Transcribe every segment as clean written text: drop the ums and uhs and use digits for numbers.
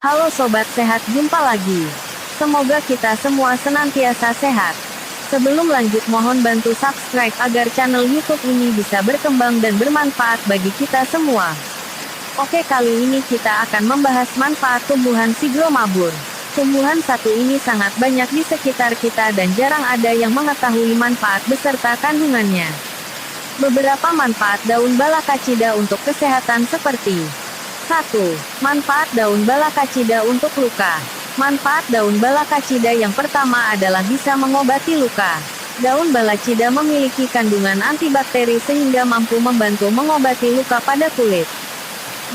Halo Sobat Sehat, jumpa lagi. Semoga kita semua senantiasa sehat. Sebelum lanjut mohon bantu subscribe agar channel YouTube ini bisa berkembang dan bermanfaat bagi kita semua. Oke, kali ini kita akan membahas manfaat tumbuhan sigromabur. Tumbuhan satu ini sangat banyak di sekitar kita dan jarang ada yang mengetahui manfaat beserta kandungannya. Beberapa manfaat daun balakacida untuk kesehatan seperti 1. Manfaat daun balakacida untuk luka. Manfaat daun balakacida yang pertama adalah bisa mengobati luka. Daun balakacida memiliki kandungan antibakteri sehingga mampu membantu mengobati luka pada kulit.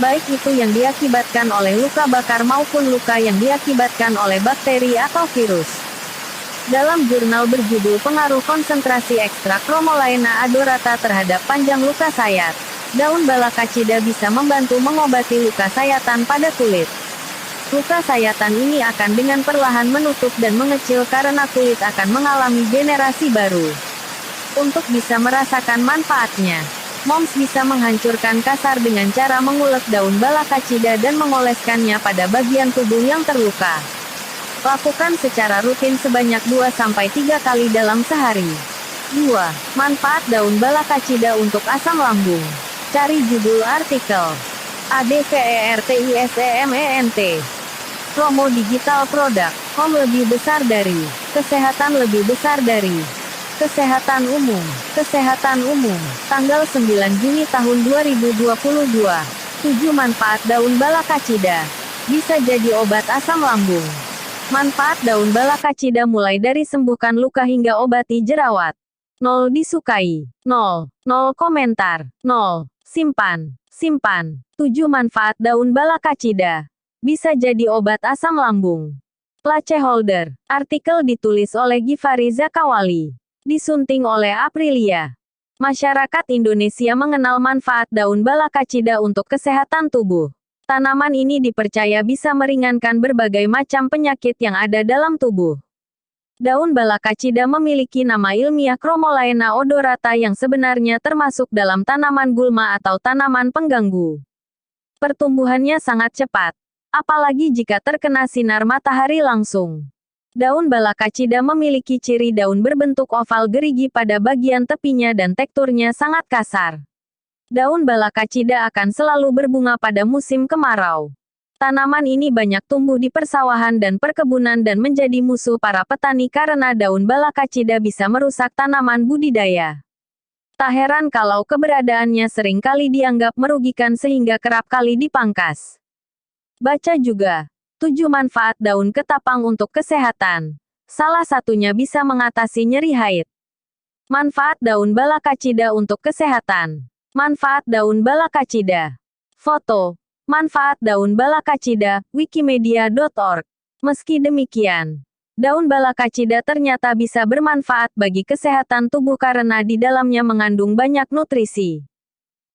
Baik itu yang diakibatkan oleh luka bakar maupun luka yang diakibatkan oleh bakteri atau virus. Dalam jurnal berjudul Pengaruh Konsentrasi Ekstrak Chromolaena adorata terhadap panjang luka sayat, daun balakacida bisa membantu mengobati luka sayatan pada kulit. Luka sayatan ini akan dengan perlahan menutup dan mengecil karena kulit akan mengalami generasi baru. Untuk bisa merasakan manfaatnya, Moms bisa menghancurkan kasar dengan cara mengulek daun balakacida dan mengoleskannya pada bagian tubuh yang terluka. Lakukan secara rutin sebanyak 2-3 kali dalam sehari. 2. Manfaat daun balakacida untuk asam lambung. Cari judul artikel. ADVERTISEMENT. Promo digital produk. Home lebih besar dari. Kesehatan lebih besar dari. Kesehatan umum. Kesehatan umum. Tanggal 9 Juni tahun 2022. 7 manfaat daun balakacida. Bisa jadi obat asam lambung. Manfaat daun balakacida mulai dari sembuhkan luka hingga obati jerawat. 0 disukai. 0 komentar. 0 simpan. 7 manfaat daun balakacida. Bisa jadi obat asam lambung. Placeholder. Artikel ditulis oleh Givari Zakawali. Disunting oleh Aprilia. Masyarakat Indonesia mengenal manfaat daun balakacida untuk kesehatan tubuh. Tanaman ini dipercaya bisa meringankan berbagai macam penyakit yang ada dalam tubuh. Daun balakacida memiliki nama ilmiah Chromolaena odorata yang sebenarnya termasuk dalam tanaman gulma atau tanaman pengganggu. Pertumbuhannya sangat cepat, apalagi jika terkena sinar matahari langsung. Daun balakacida memiliki ciri daun berbentuk oval gerigi pada bagian tepinya dan teksturnya sangat kasar. Daun balakacida akan selalu berbunga pada musim kemarau. Tanaman ini banyak tumbuh di persawahan dan perkebunan dan menjadi musuh para petani karena daun balakacida bisa merusak tanaman budidaya. Tak heran kalau keberadaannya sering kali dianggap merugikan sehingga kerap kali dipangkas. Baca juga 7 manfaat daun ketapang untuk kesehatan. Salah satunya bisa mengatasi nyeri haid. Manfaat daun balakacida untuk kesehatan. Manfaat daun balakacida. Foto. Manfaat daun balakacida, wikimedia.org. Meski demikian, daun balakacida ternyata bisa bermanfaat bagi kesehatan tubuh karena di dalamnya mengandung banyak nutrisi.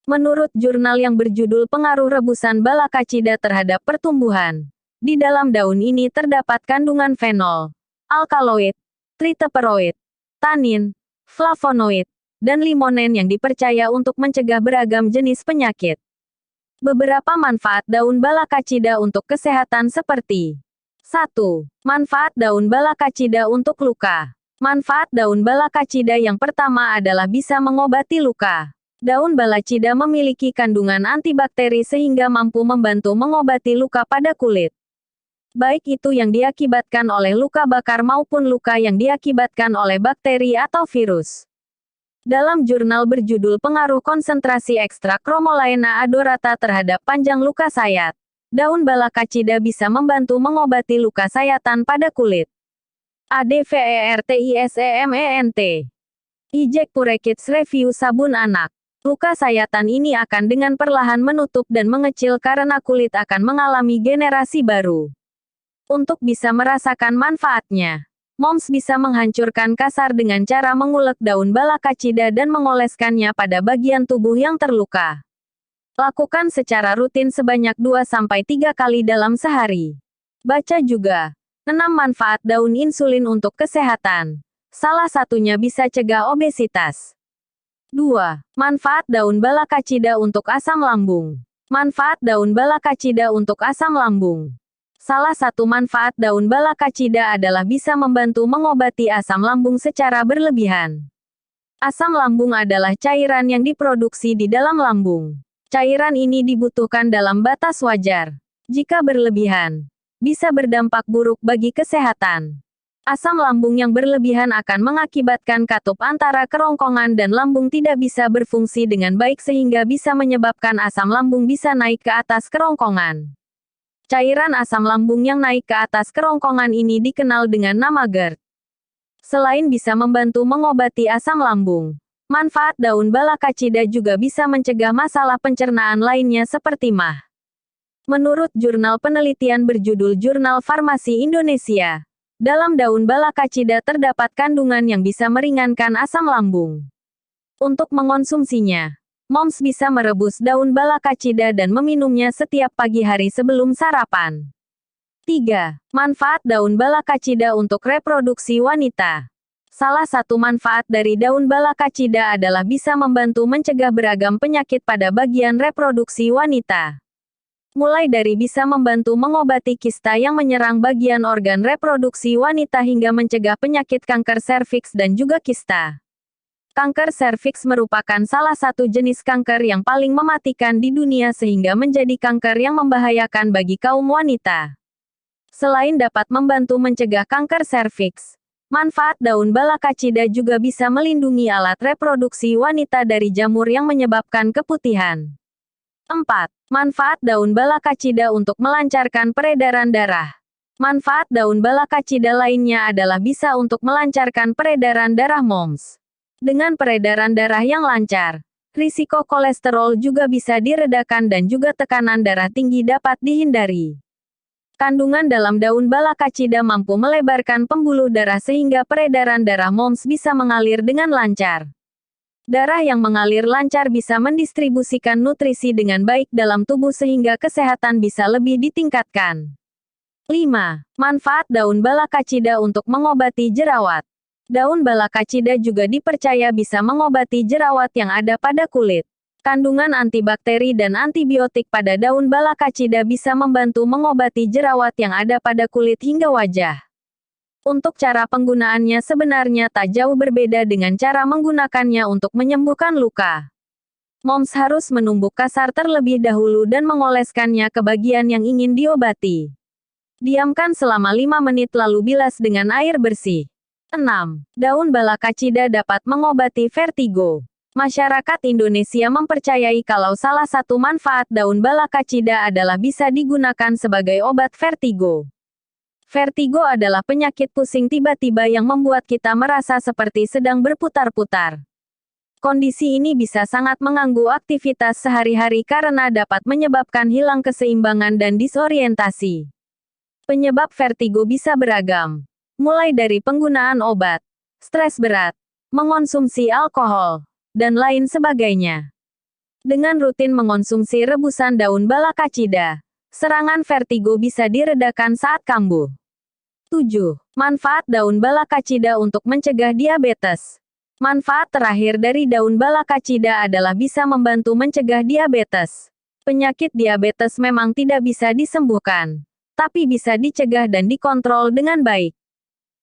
Menurut jurnal yang berjudul Pengaruh Rebusan Balakacida Terhadap Pertumbuhan, di dalam daun ini terdapat kandungan fenol, alkaloid, triterpenoid, tanin, flavonoid, dan limonen yang dipercaya untuk mencegah beragam jenis penyakit. Beberapa manfaat daun balakacida untuk kesehatan seperti 1. Manfaat daun balakacida untuk luka. Manfaat daun balakacida yang pertama adalah bisa mengobati luka. Daun balakacida memiliki kandungan antibakteri sehingga mampu membantu mengobati luka pada kulit. Baik itu yang diakibatkan oleh luka bakar maupun luka yang diakibatkan oleh bakteri atau virus. Dalam jurnal berjudul Pengaruh Konsentrasi Ekstrak Chromolaena adorata terhadap panjang luka sayat, daun balakacida bisa membantu mengobati luka sayatan pada kulit. ADVERTISEMENT. Eject Purekits Review sabun anak. Luka sayatan ini akan dengan perlahan menutup dan mengecil karena kulit akan mengalami generasi baru. Untuk bisa merasakan manfaatnya, Moms bisa menghancurkan kasar dengan cara mengulek daun balakacida dan mengoleskannya pada bagian tubuh yang terluka. Lakukan secara rutin sebanyak 2-3 kali dalam sehari. Baca juga 6 manfaat daun insulin untuk kesehatan. Salah satunya bisa cegah obesitas. 2. Manfaat daun balakacida untuk asam lambung. Manfaat daun balakacida untuk asam lambung. Salah satu manfaat daun balakacida adalah bisa membantu mengobati asam lambung secara berlebihan. Asam lambung adalah cairan yang diproduksi di dalam lambung. Cairan ini dibutuhkan dalam batas wajar. Jika berlebihan, bisa berdampak buruk bagi kesehatan. Asam lambung yang berlebihan akan mengakibatkan katup antara kerongkongan dan lambung tidak bisa berfungsi dengan baik sehingga bisa menyebabkan asam lambung bisa naik ke atas kerongkongan. Cairan asam lambung yang naik ke atas kerongkongan ini dikenal dengan nama GERD. Selain bisa membantu mengobati asam lambung, manfaat daun balakacida juga bisa mencegah masalah pencernaan lainnya seperti MAH. Menurut jurnal penelitian berjudul Jurnal Farmasi Indonesia, dalam daun balakacida terdapat kandungan yang bisa meringankan asam lambung. Untuk mengonsumsinya, moms bisa merebus daun balakacida dan meminumnya setiap pagi hari sebelum sarapan. 3. Manfaat daun balakacida untuk reproduksi wanita. Salah satu manfaat dari daun balakacida adalah bisa membantu mencegah beragam penyakit pada bagian reproduksi wanita. Mulai dari bisa membantu mengobati kista yang menyerang bagian organ reproduksi wanita hingga mencegah penyakit kanker serviks dan juga kista. Kanker serviks merupakan salah satu jenis kanker yang paling mematikan di dunia sehingga menjadi kanker yang membahayakan bagi kaum wanita. Selain dapat membantu mencegah kanker serviks, manfaat daun balakacida juga bisa melindungi alat reproduksi wanita dari jamur yang menyebabkan keputihan. 4. Manfaat daun balakacida untuk melancarkan peredaran darah. Manfaat daun balakacida lainnya adalah bisa untuk melancarkan peredaran darah moms. Dengan peredaran darah yang lancar, risiko kolesterol juga bisa diredakan dan juga tekanan darah tinggi dapat dihindari. Kandungan dalam daun balakacida mampu melebarkan pembuluh darah sehingga peredaran darah moms bisa mengalir dengan lancar. Darah yang mengalir lancar bisa mendistribusikan nutrisi dengan baik dalam tubuh sehingga kesehatan bisa lebih ditingkatkan. 5. Manfaat daun balakacida untuk mengobati jerawat. Daun balakacida juga dipercaya bisa mengobati jerawat yang ada pada kulit. Kandungan antibakteri dan antibiotik pada daun balakacida bisa membantu mengobati jerawat yang ada pada kulit hingga wajah. Untuk cara penggunaannya sebenarnya tak jauh berbeda dengan cara menggunakannya untuk menyembuhkan luka. Moms harus menumbuk kasar terlebih dahulu dan mengoleskannya ke bagian yang ingin diobati. Diamkan selama 5 menit lalu bilas dengan air bersih. 6. Daun balakacida dapat mengobati vertigo. Masyarakat Indonesia mempercayai kalau salah satu manfaat daun balakacida adalah bisa digunakan sebagai obat vertigo. Vertigo adalah penyakit pusing tiba-tiba yang membuat kita merasa seperti sedang berputar-putar. Kondisi ini bisa sangat mengganggu aktivitas sehari-hari karena dapat menyebabkan hilang keseimbangan dan disorientasi. Penyebab vertigo bisa beragam, mulai dari penggunaan obat, stres berat, mengonsumsi alkohol, dan lain sebagainya. Dengan rutin mengonsumsi rebusan daun balakacida, serangan vertigo bisa diredakan saat kambuh. 7. Manfaat daun balakacida untuk mencegah diabetes. Manfaat terakhir dari daun balakacida adalah bisa membantu mencegah diabetes. Penyakit diabetes memang tidak bisa disembuhkan, tapi bisa dicegah dan dikontrol dengan baik.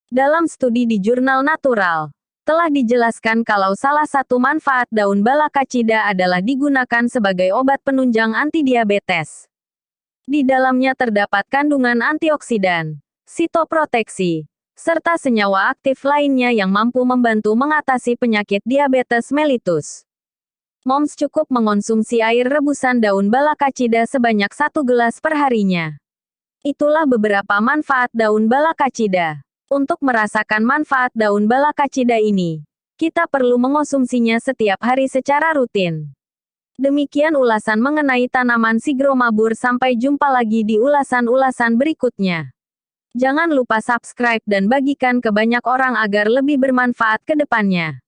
Dalam studi di jurnal Natural, telah dijelaskan kalau salah satu manfaat daun balakacida adalah digunakan sebagai obat penunjang antidiabetes. Di dalamnya terdapat kandungan antioksidan, sitoproteksi, serta senyawa aktif lainnya yang mampu membantu mengatasi penyakit diabetes mellitus. Moms cukup mengonsumsi air rebusan daun balakacida sebanyak 1 gelas per harinya. Itulah beberapa manfaat daun balakacida. Untuk merasakan manfaat daun balakacida ini, kita perlu mengonsumsinya setiap hari secara rutin. Demikian ulasan mengenai tanaman sigromabur, sampai jumpa lagi di ulasan-ulasan berikutnya. Jangan lupa subscribe dan bagikan ke banyak orang agar lebih bermanfaat ke depannya.